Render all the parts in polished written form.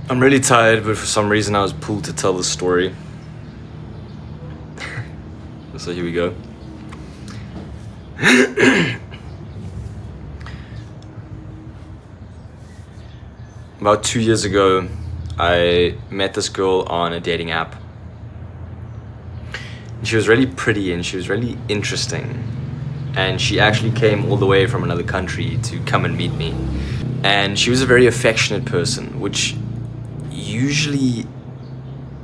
I'm really tired, but for some reason I was pulled to tell the story. So here we go. About 2 years ago, I met this girl on a dating app. She was really pretty and she was really interesting. And she actually came all the way from another country to come and meet me. And she was a very affectionate person, which usually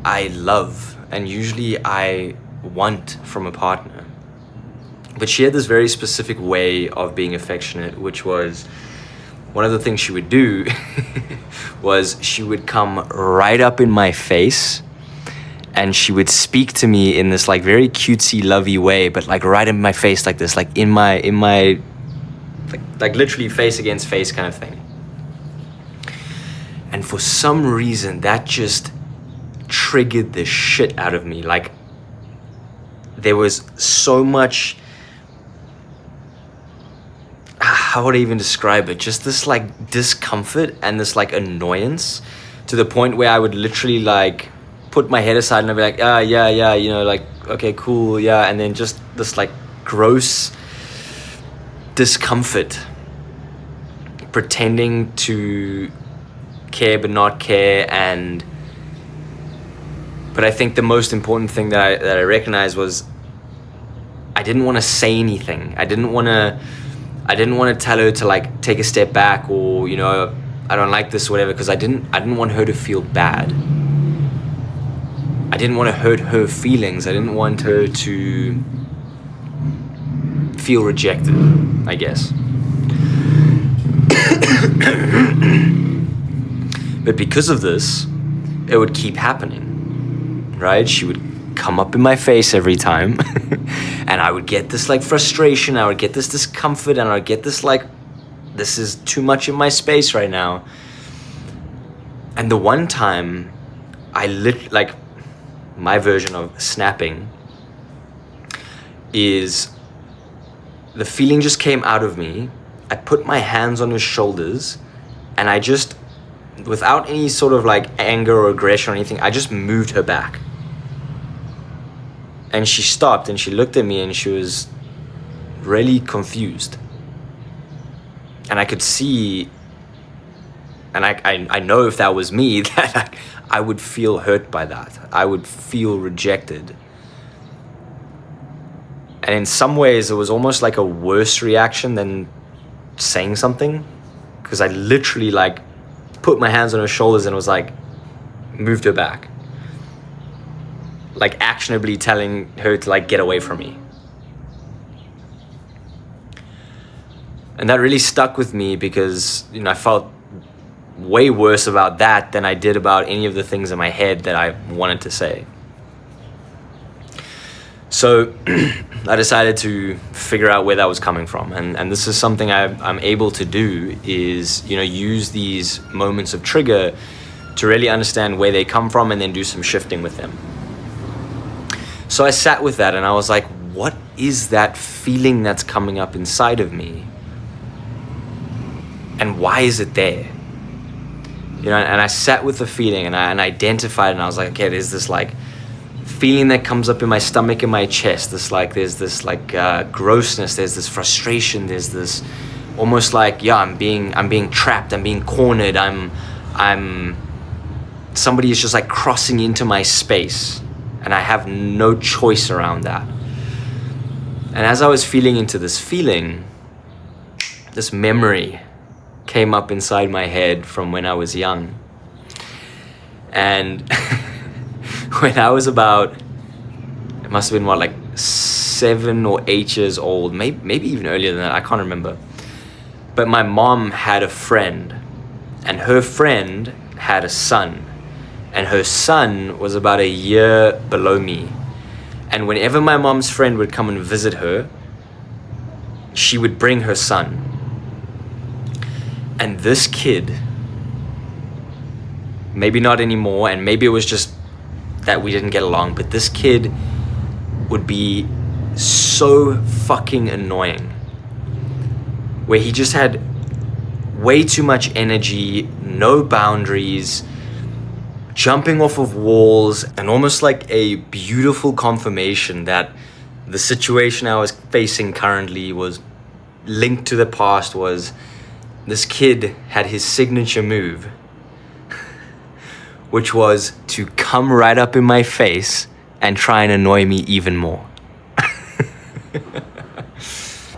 I love and usually I want from a partner. But she had this very specific way of being affectionate, which was one of the things she would do was she would come right up in my face and she would speak to me in this like very cutesy, lovey way, but like right in my face like this, like in my like literally face against face kind of thing. And for some reason, that just triggered the shit out of me. Like, there was so much, how would I even describe it? Just this like discomfort and this like annoyance to the point where I would literally like put my head aside and I'd be like, yeah, you know, like, okay, cool, yeah. And then just this like gross discomfort, pretending to care but not care. But I think the most important thing that I recognized was I didn't want to say anything. I didn't want to tell her to like take a step back or, you know, I don't like this or whatever, because I didn't want her to feel bad. I didn't want to hurt her feelings. I didn't want her to feel rejected, I guess. But because of this, it would keep happening, right? She would come up in my face every time and I would get this like frustration, I would get this discomfort, and I would get this like, this is too much in my space right now. And the one time like my version of snapping is the feeling just came out of me. I put my hands on her shoulders and I just, without any sort of like anger or aggression or anything, I just moved her back. And she stopped and she looked at me and she was really confused. And I could see, and I know if that was me, that I would feel hurt by that. I would feel rejected. And in some ways, it was almost like a worse reaction than saying something. Because I literally like put my hands on her shoulders and was like, moved her back. Like actionably telling her to like get away from me. And that really stuck with me because, you know, I felt way worse about that than I did about any of the things in my head that I wanted to say. So I decided to figure out where that was coming from. And this is something I'm able to do is, you know, use these moments of trigger to really understand where they come from and then do some shifting with them. So I sat with that and I was like, what is that feeling that's coming up inside of me? And why is it there? You know, and I sat with the feeling and I identified, and I was like, okay, there's this like feeling that comes up in my stomach and my chest. There's this grossness. There's this frustration. There's this almost like, yeah, I'm being trapped. I'm being cornered. Somebody is just like crossing into my space, and I have no choice around that. And as I was feeling into this feeling, this memory came up inside my head from when I was young. And when I was about, it must have been like 7 or 8 years old, maybe even earlier than that, I can't remember. But my mom had a friend, and her friend had a son, and her son was about a year below me. And whenever my mom's friend would come and visit her, she would bring her son. And this kid, maybe not anymore, and maybe it was just that we didn't get along, but this kid would be so fucking annoying, where he just had way too much energy, no boundaries, jumping off of walls, and almost like a beautiful confirmation that the situation I was facing currently was linked to the past. Was this kid had his signature move, which was to come right up in my face and try and annoy me even more.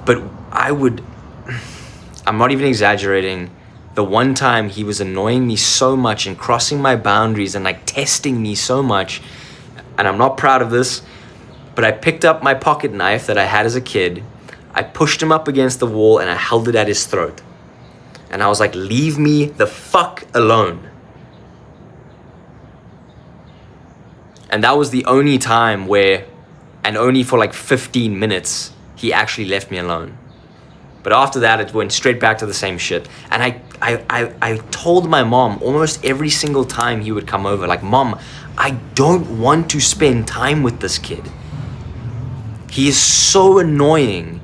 But I'm not even exaggerating, the one time he was annoying me so much and crossing my boundaries and like testing me so much, and I'm not proud of this, but I picked up my pocket knife that I had as a kid, I pushed him up against the wall and I held it at his throat. And I was like, leave me the fuck alone. And that was the only time where, and only for like 15 minutes, he actually left me alone. But after that, it went straight back to the same shit. And I told my mom almost every single time he would come over, like, Mom, I don't want to spend time with this kid. He is so annoying.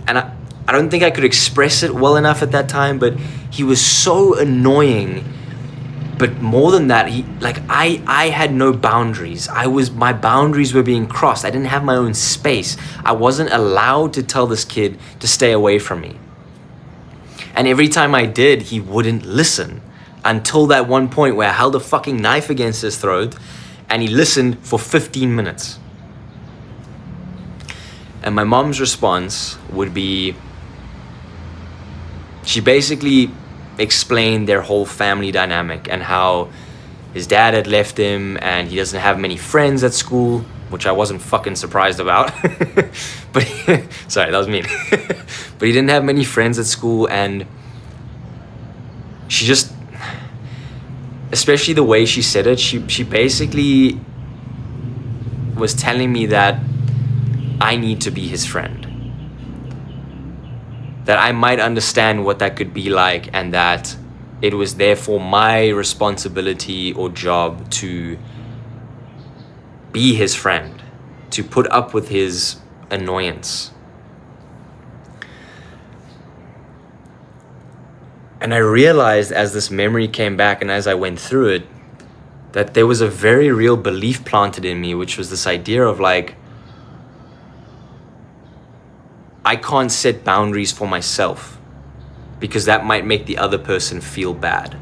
And I don't think I could express it well enough at that time, but he was so annoying. But more than that, I had no boundaries. My boundaries were being crossed. I didn't have my own space. I wasn't allowed to tell this kid to stay away from me. And every time I did, he wouldn't listen. Until that one point where I held a fucking knife against his throat and he listened for 15 minutes. And my mom's response would be, she basically explained their whole family dynamic and how his dad had left him and he doesn't have many friends at school, which I wasn't fucking surprised about. But sorry, that was mean. But he didn't have many friends at school, and she just, especially the way she said it, she basically was telling me that I need to be his friend. That I might understand what that could be like, and that it was therefore my responsibility or job to be his friend, to put up with his annoyance. And I realized as this memory came back and as I went through it, that there was a very real belief planted in me, which was this idea of like, I can't set boundaries for myself because that might make the other person feel bad.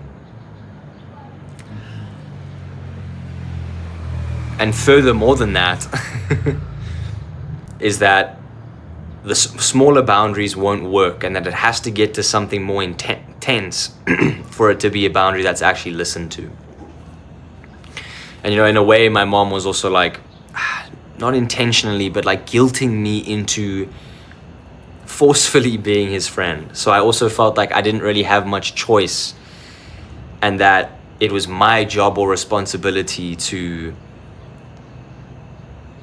And furthermore than that, is that the smaller boundaries won't work, and that it has to get to something more intense for it to be a boundary that's actually listened to. And in a way, my mom was also like, not intentionally, but like guilting me into forcefully being his friend. So I also felt like I didn't really have much choice, and that it was my job or responsibility to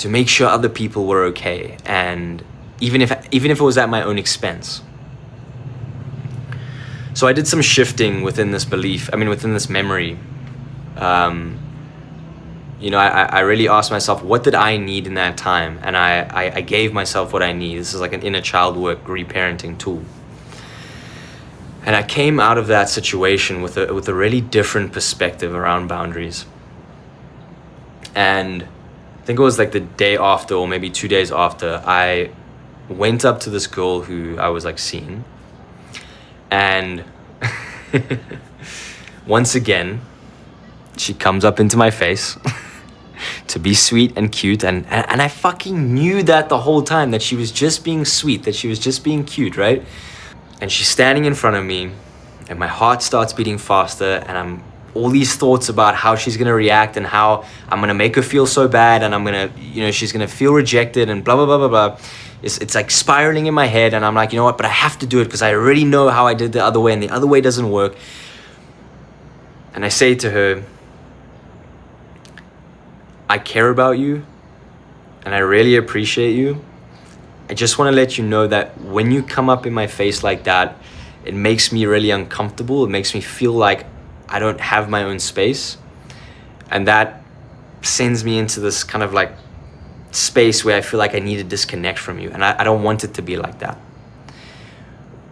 make sure other people were okay, and even if it was at my own expense. So I did some shifting within this belief, within this memory. I really asked myself, what did I need in that time? And I gave myself what I need. This is like an inner child work reparenting tool. And I came out of that situation with a really different perspective around boundaries. And I think it was like the day after, or maybe 2 days after, I went up to this girl who I was like seeing. And once again, she comes up into my face to be sweet and cute, and I fucking knew that the whole time, that she was just being sweet, that she was just being cute, right? And she's standing in front of me, and my heart starts beating faster, and I'm all these thoughts about how she's gonna react and how I'm gonna make her feel so bad, and I'm gonna, she's gonna feel rejected and blah blah blah blah blah. It's like spiraling in my head, and I'm like, you know what, but I have to do it because I already know how I did the other way, and the other way doesn't work. And I say to her, I care about you and I really appreciate you. I just want to let you know that when you come up in my face like that, it makes me really uncomfortable. It makes me feel like I don't have my own space. And that sends me into this kind of like space where I feel like I need to disconnect from you. And I don't want it to be like that.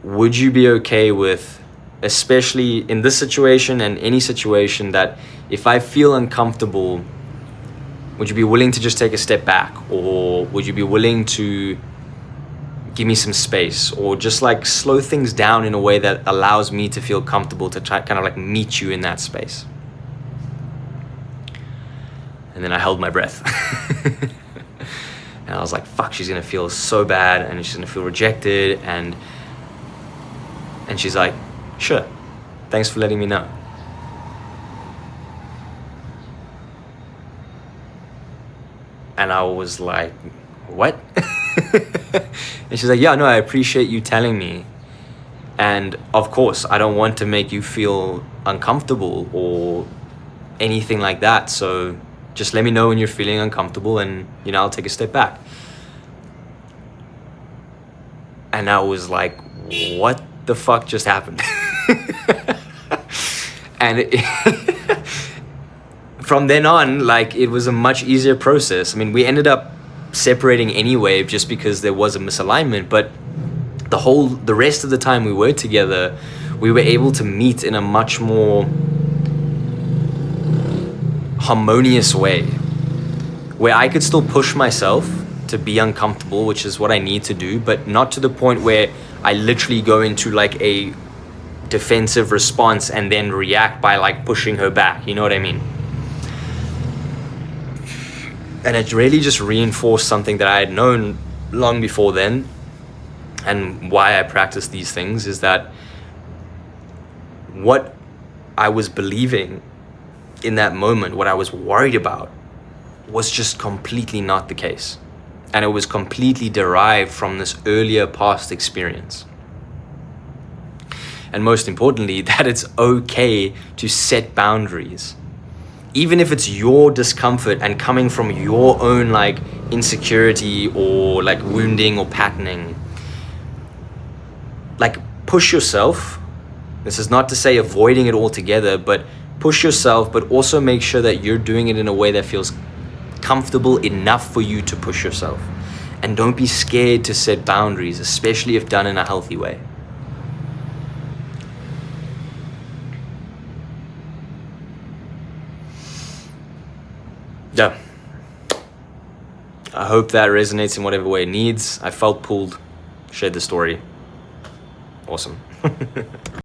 Would you be okay with especially in this situation and any situation, that if I feel uncomfortable, would you be willing to just take a step back, or would you be willing to give me some space, or just like slow things down in a way that allows me to feel comfortable to try kind of like meet you in that space? And then I held my breath. And I was like, fuck, she's gonna feel so bad and she's gonna feel rejected, and she's like, sure, thanks for letting me know. And I was like, what? And she's like, yeah, no, I appreciate you telling me. And of course, I don't want to make you feel uncomfortable or anything like that. So just let me know when you're feeling uncomfortable, and, you know, I'll take a step back. And I was like, what the fuck just happened? And from then on, like, it was a much easier process. I mean, we ended up separating anyway just because there was a misalignment, but the rest of the time we were together, we were able to meet in a much more harmonious way, where I could still push myself to be uncomfortable, which is what I need to do, but not to the point where I literally go into like a defensive response and then react by like pushing her back, you know what I mean? And it really just reinforced something that I had known long before then, and why I practice these things is that what I was believing in that moment, what I was worried about, was just completely not the case. And it was completely derived from this earlier past experience. And most importantly, that it's okay to set boundaries. Even if it's your discomfort and coming from your own like insecurity or like wounding or patterning. Like, push yourself. This is not to say avoiding it altogether, but push yourself, but also make sure that you're doing it in a way that feels comfortable enough for you to push yourself. And don't be scared to set boundaries, especially if done in a healthy way. Yeah. I hope that resonates in whatever way it needs. I felt pulled, shared the story. Awesome.